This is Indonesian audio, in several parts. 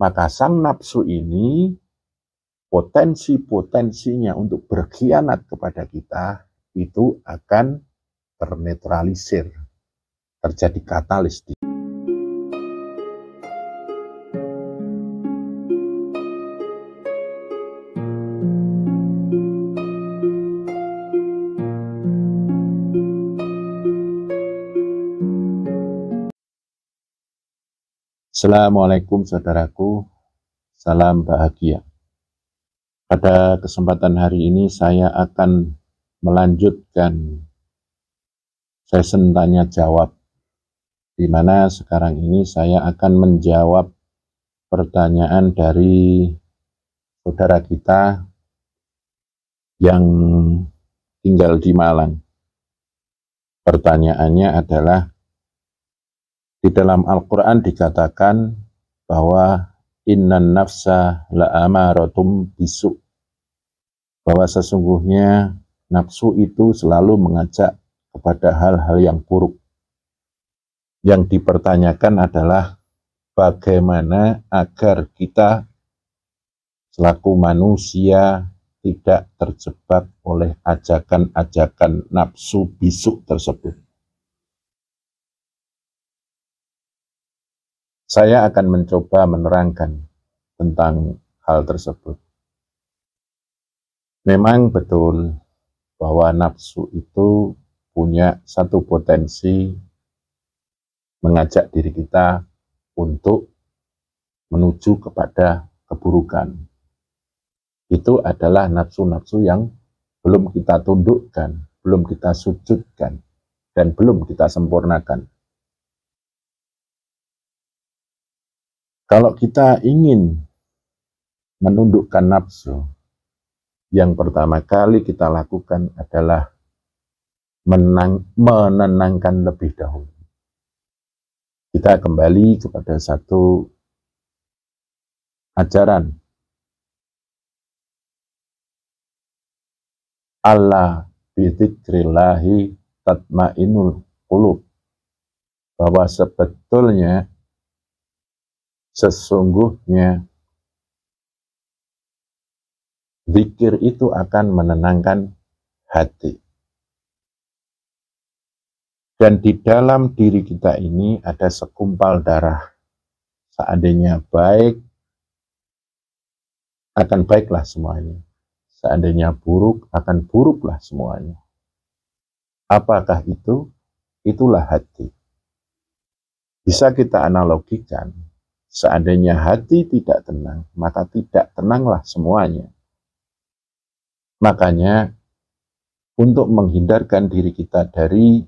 maka sang nafsu ini potensi-potensinya untuk berkhianat kepada kita itu akan ternetralisir, terjadi katalis. Assalamualaikum saudaraku, salam bahagia. Pada kesempatan hari ini saya akan melanjutkan sesi tanya jawab, di mana sekarang ini saya akan menjawab pertanyaan dari saudara kita yang tinggal di Malang. Pertanyaannya adalah, di dalam Al-Quran dikatakan bahwa innan nafsa la'amaratum bisu, bahwa sesungguhnya nafsu itu selalu mengajak kepada hal-hal yang buruk. Yang dipertanyakan adalah bagaimana agar kita selaku manusia tidak terjebak oleh ajakan-ajakan nafsu bisu tersebut. Saya akan mencoba menerangkan tentang hal tersebut. Memang betul bahwa nafsu itu punya satu potensi mengajak diri kita untuk menuju kepada keburukan. Itu adalah nafsu-nafsu yang belum kita tundukkan, belum kita sujudkan, dan belum kita sempurnakan. Kalau kita ingin menundukkan nafsu, yang pertama kali kita lakukan adalah menenangkan lebih dahulu. Kita kembali kepada satu ajaran Allah bidzikrillahi tatmainul qulub, bahwa sebetulnya sesungguhnya zikir itu akan menenangkan hati. Dan di dalam diri kita ini ada segumpal darah. Seandainya baik, akan baiklah semuanya. Seandainya buruk, akan buruklah semuanya. Apakah itu? Itulah hati. Bisa kita analogikan, seandainya hati tidak tenang, maka tidak tenanglah semuanya. Makanya, untuk menghindarkan diri kita dari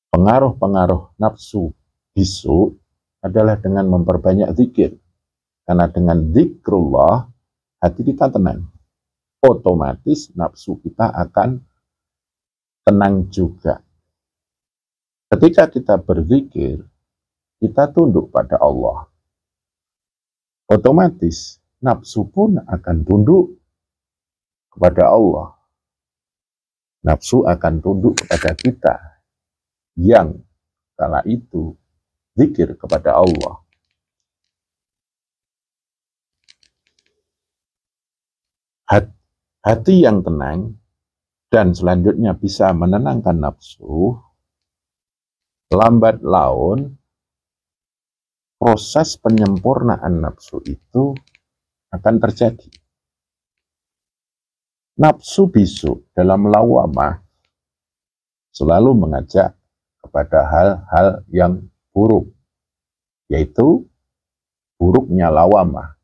pengaruh-pengaruh nafsu bisu adalah dengan memperbanyak zikir. Karena dengan zikrullah, hati kita tenang. Otomatis nafsu kita akan tenang juga. Ketika kita berzikir, kita tunduk pada Allah. Otomatis nafsu pun akan tunduk kepada Allah. Nafsu akan tunduk kepada kita yang kala itu zikir kepada Allah. Hati yang tenang dan selanjutnya bisa menenangkan nafsu, lambat laun proses penyempurnaan nafsu itu akan terjadi. Nafsu bisu dalam lawamah selalu mengajak kepada hal-hal yang buruk, yaitu buruknya lawamah.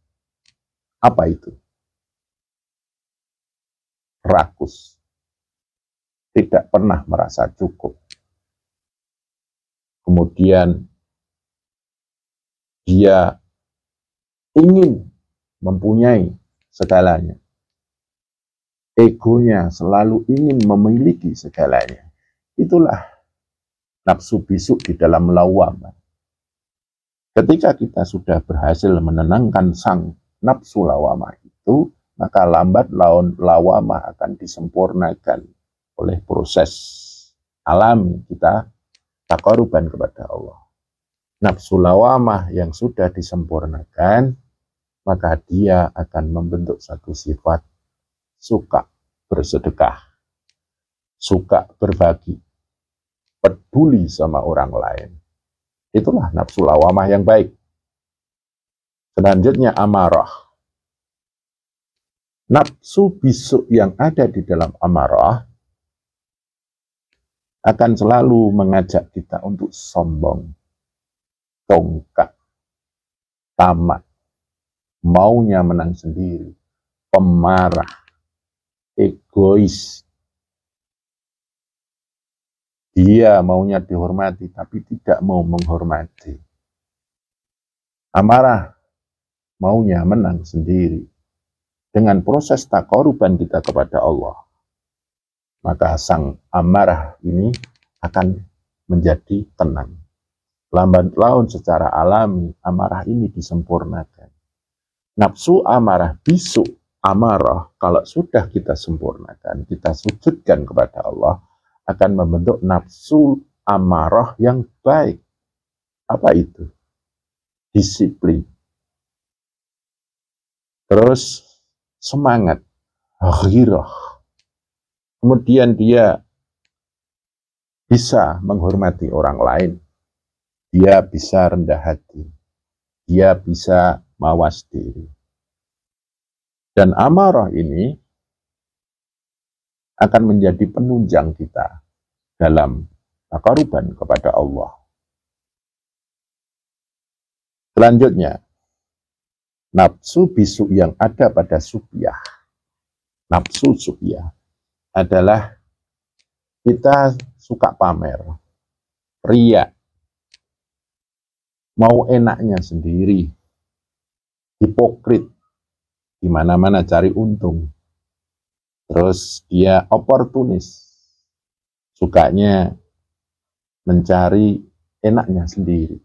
Apa itu? Rakus, tidak pernah merasa cukup. Kemudian dia ingin mempunyai segalanya. Egonya selalu ingin memiliki segalanya. Itulah nafsu bisu di dalam lawamah. Ketika kita sudah berhasil menenangkan sang nafsu lawamah itu, maka lambat laun lawamah akan disempurnakan oleh proses alami kita taqarruban kepada Allah. nafsu lawamah yang sudah disempurnakan, maka dia akan membentuk satu sifat suka bersedekah, suka berbagi, peduli sama orang lain. Itulah nafsu lawamah yang baik. Selanjutnya amarah. Nafsu bisu yang ada di dalam amarah akan selalu mengajak kita untuk sombong, tongkat, tamak, maunya menang sendiri, pemarah, egois. Dia maunya dihormati tapi tidak mau menghormati. Amarah, maunya menang sendiri. Dengan proses taqarruban kita kepada Allah, maka sang amarah ini akan menjadi tenang. Lambat laun secara alami, amarah ini disempurnakan. Nafsu amarah, bisu amarah, kalau sudah kita sempurnakan, kita sujudkan kepada Allah, akan membentuk nafsu amarah yang baik. Apa itu? Disiplin. Terus semangat, ghirah. Kemudian dia bisa menghormati orang lain. Dia bisa rendah hati. Dia bisa mawas diri. Dan amarah ini akan menjadi penunjang kita dalam taqarruban kepada Allah. Selanjutnya, nafsu bisu yang ada pada supiyah. Nafsu supiyah adalah kita suka pamer, ria, mau enaknya sendiri, hipokrit, di mana-mana cari untung. Terus dia oportunis, sukanya mencari enaknya sendiri.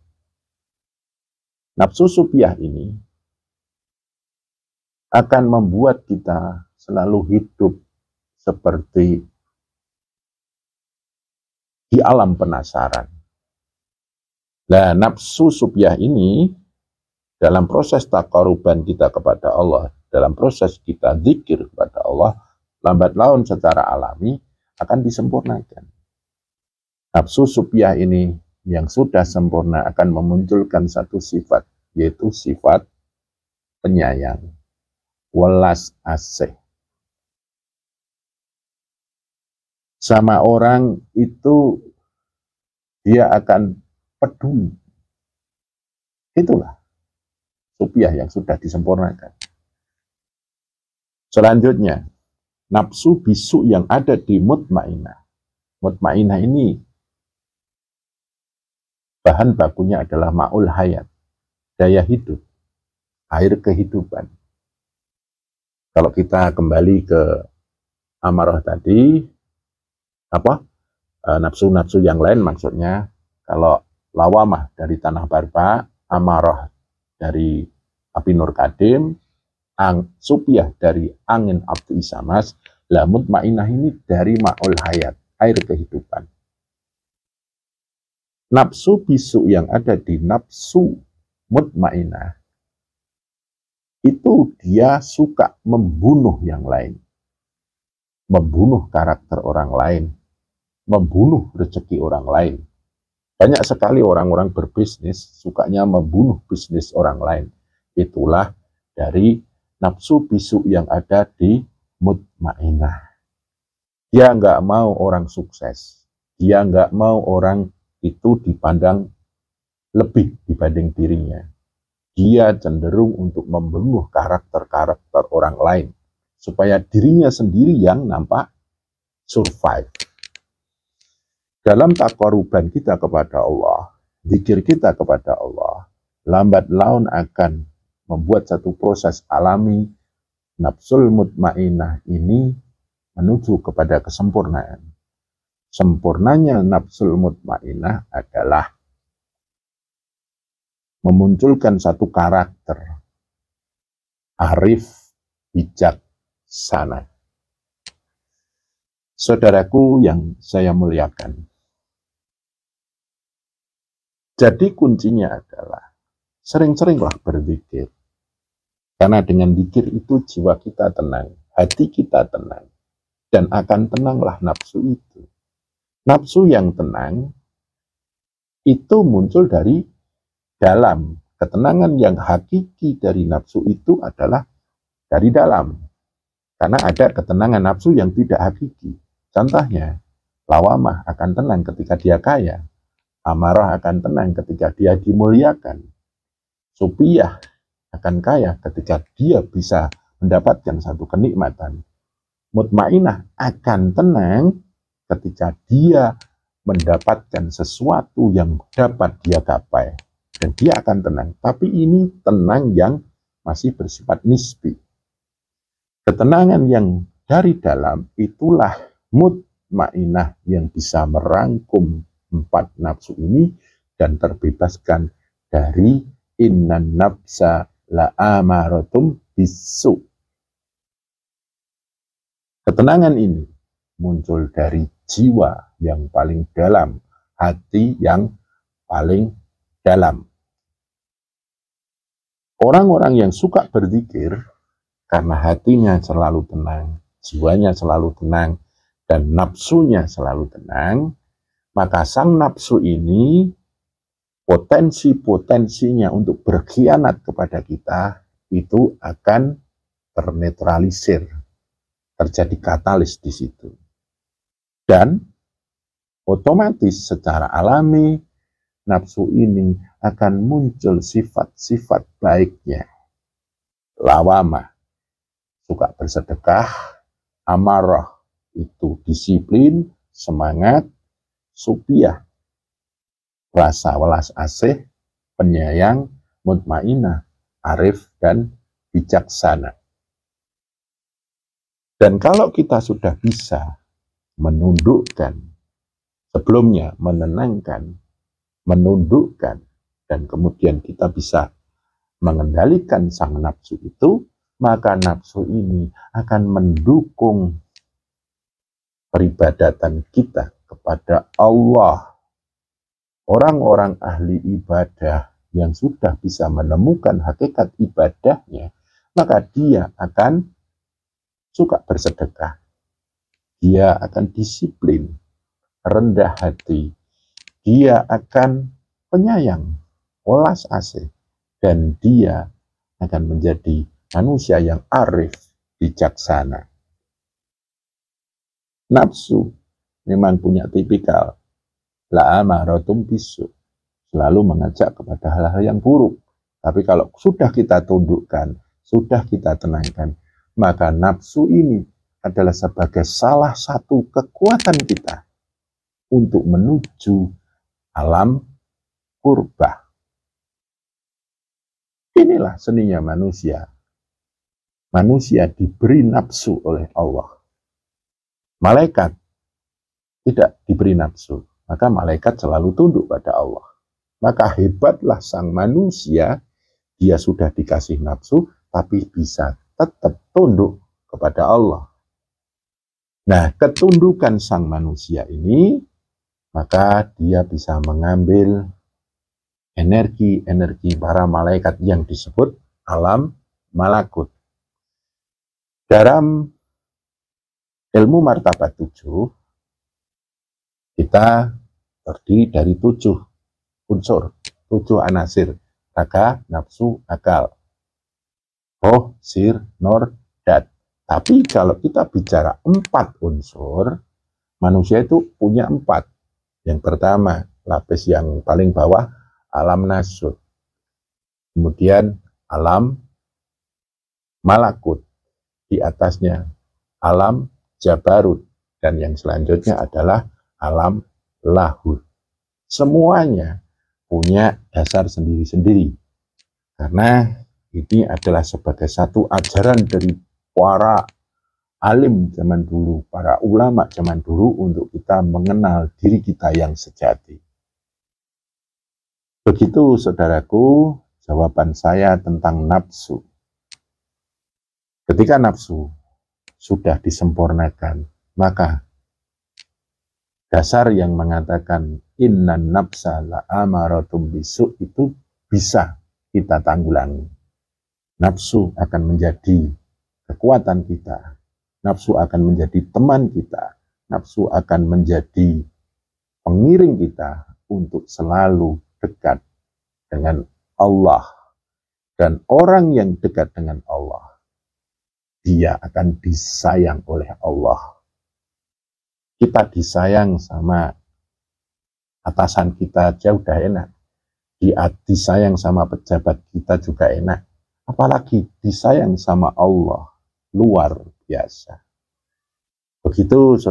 Nafsu supiyah ini akan membuat kita selalu hidup seperti di alam penasaran. Nah, nafsu supiyah ini dalam proses taqarruban kita kepada Allah, dalam proses kita zikir kepada Allah, lambat laun secara alami akan disempurnakan. Nafsu supiyah ini yang sudah sempurna akan memunculkan satu sifat, yaitu sifat penyayang, welas asih. Sama orang itu dia akan peduli. Itulah supiyah yang sudah disempurnakan. Selanjutnya, nafsu bisu yang ada di mutmainah. Mutmainah ini bahan bakunya adalah ma'ul hayat, daya hidup, air kehidupan. Kalau kita kembali ke amarah tadi, nafsu-nafsu yang lain maksudnya, kalau lawamah dari tanah barba, amarah dari api nur kadim, supiyah dari angin abdu isamas, mutmainah ini dari ma'ul hayat, air kehidupan. Nafsu bisu yang ada di nafsu mutmainah itu dia suka membunuh yang lain, membunuh karakter orang lain, membunuh rezeki orang lain. Banyak sekali orang-orang berbisnis sukanya membunuh bisnis orang lain. Itulah dari nafsu bisu yang ada di mutmainah. Dia nggak mau orang sukses, dia nggak mau orang itu dipandang lebih dibanding dirinya. Dia cenderung untuk membunuh karakter-karakter orang lain, supaya dirinya sendiri yang nampak survive. Dalam taqarruban kita kepada Allah, zikir kita kepada Allah, lambat laun akan membuat satu proses alami, nafsul mutmainah ini menuju kepada kesempurnaan. Sempurnanya nafsul mutmainah adalah memunculkan satu karakter arif, bijaksana. Saudaraku yang saya muliakan, Jadi kuncinya adalah sering-seringlah berzikir. Karena dengan zikir itu jiwa kita tenang, hati kita tenang, dan akan tenanglah nafsu itu. Nafsu yang tenang itu muncul dari dalam. Ketenangan yang hakiki dari nafsu itu adalah dari dalam. Karena ada ketenangan nafsu yang tidak hakiki. Contohnya, lawamah akan tenang ketika dia kaya. Amarah akan tenang ketika dia dimuliakan. Supiyah akan kaya ketika dia bisa mendapatkan satu kenikmatan. Mutmainah akan tenang ketika dia mendapatkan sesuatu yang dapat dia gapai. Dan dia akan tenang. Tapi ini tenang yang masih bersifat nisbi. Ketenangan yang dari dalam itulah mutmainah yang bisa merangkum 4 nafsu ini dan terbebaskan dari innan nafsa la'amaratum bisu. Ketenangan ini muncul dari jiwa yang paling dalam, hati yang paling dalam. Orang-orang yang suka berzikir karena hatinya selalu tenang, jiwanya selalu tenang, dan nafsunya selalu tenang, maka sang nafsu ini potensi-potensinya untuk berkhianat kepada kita itu akan ternetralisir, terjadi katalis di situ. Dan otomatis secara alami nafsu ini akan muncul sifat-sifat baiknya. Lawamah, suka bersedekah, amarah, itu disiplin, semangat, supiyah, rasa welas asih, penyayang, mutmainah, arif, dan bijaksana. Dan kalau kita sudah bisa menundukkan, sebelumnya menenangkan, menundukkan, dan kemudian kita bisa mengendalikan sang nafsu itu, maka nafsu ini akan mendukung peribadatan kita kepada Allah. Orang-orang ahli ibadah yang sudah bisa menemukan hakikat ibadahnya, maka dia akan suka bersedekah. Dia akan disiplin, rendah hati. Dia akan penyayang, welas asih. Dan dia akan menjadi manusia yang arif, bijaksana. Nafsu memang punya tipikal la'amaratum bisu, selalu mengajak kepada hal-hal yang buruk. Tapi kalau sudah kita tundukkan, sudah kita tenangkan, maka nafsu ini adalah sebagai salah satu kekuatan kita untuk menuju alam purba. Inilah seninya manusia. Manusia diberi nafsu oleh Allah. Malaikat tidak diberi nafsu. Maka malaikat selalu tunduk pada Allah. Maka hebatlah sang manusia, dia sudah dikasih nafsu, tapi bisa tetap tunduk kepada Allah. Nah, ketundukan sang manusia ini, maka dia bisa mengambil energi-energi para malaikat yang disebut alam malakut. Dalam ilmu martabat 7, kita terdiri dari 7 unsur, 7 anasir, raga, nafsu, akal, roh, sir, nur, dat. Tapi kalau kita bicara 4 unsur, manusia itu punya 4. Yang pertama, lapis yang paling bawah, alam nasut. Kemudian alam malakut. Di atasnya alam jabarut. Dan yang selanjutnya adalah alam lahud. Semuanya punya dasar sendiri-sendiri. Karena ini adalah sebagai satu ajaran dari para alim zaman dulu, para ulama zaman dulu untuk kita mengenal diri kita yang sejati. Begitu saudaraku, jawaban saya tentang nafsu. Ketika nafsu sudah disempurnakan, maka dasar yang mengatakan innan nafsa la'amaratum bisu itu bisa kita tanggulangi. Nafsu akan menjadi kekuatan kita. Nafsu akan menjadi teman kita. Nafsu akan menjadi pengiring kita untuk selalu dekat dengan Allah. Dan orang yang dekat dengan Allah, dia akan disayang oleh Allah. Kita disayang sama atasan kita aja udah enak. Disayang sama pejabat kita juga enak. Apalagi disayang sama Allah, luar biasa. Begitu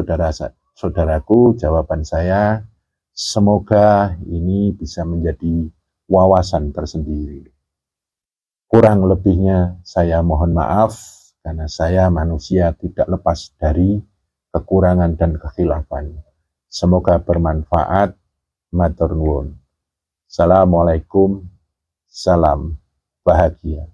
saudaraku jawaban saya. Semoga ini bisa menjadi wawasan tersendiri. Kurang lebihnya saya mohon maaf, karena saya manusia tidak lepas dari kekurangan dan kekhilafan. Semoga bermanfaat. Matur nuwun. Assalamualaikum. Salam bahagia.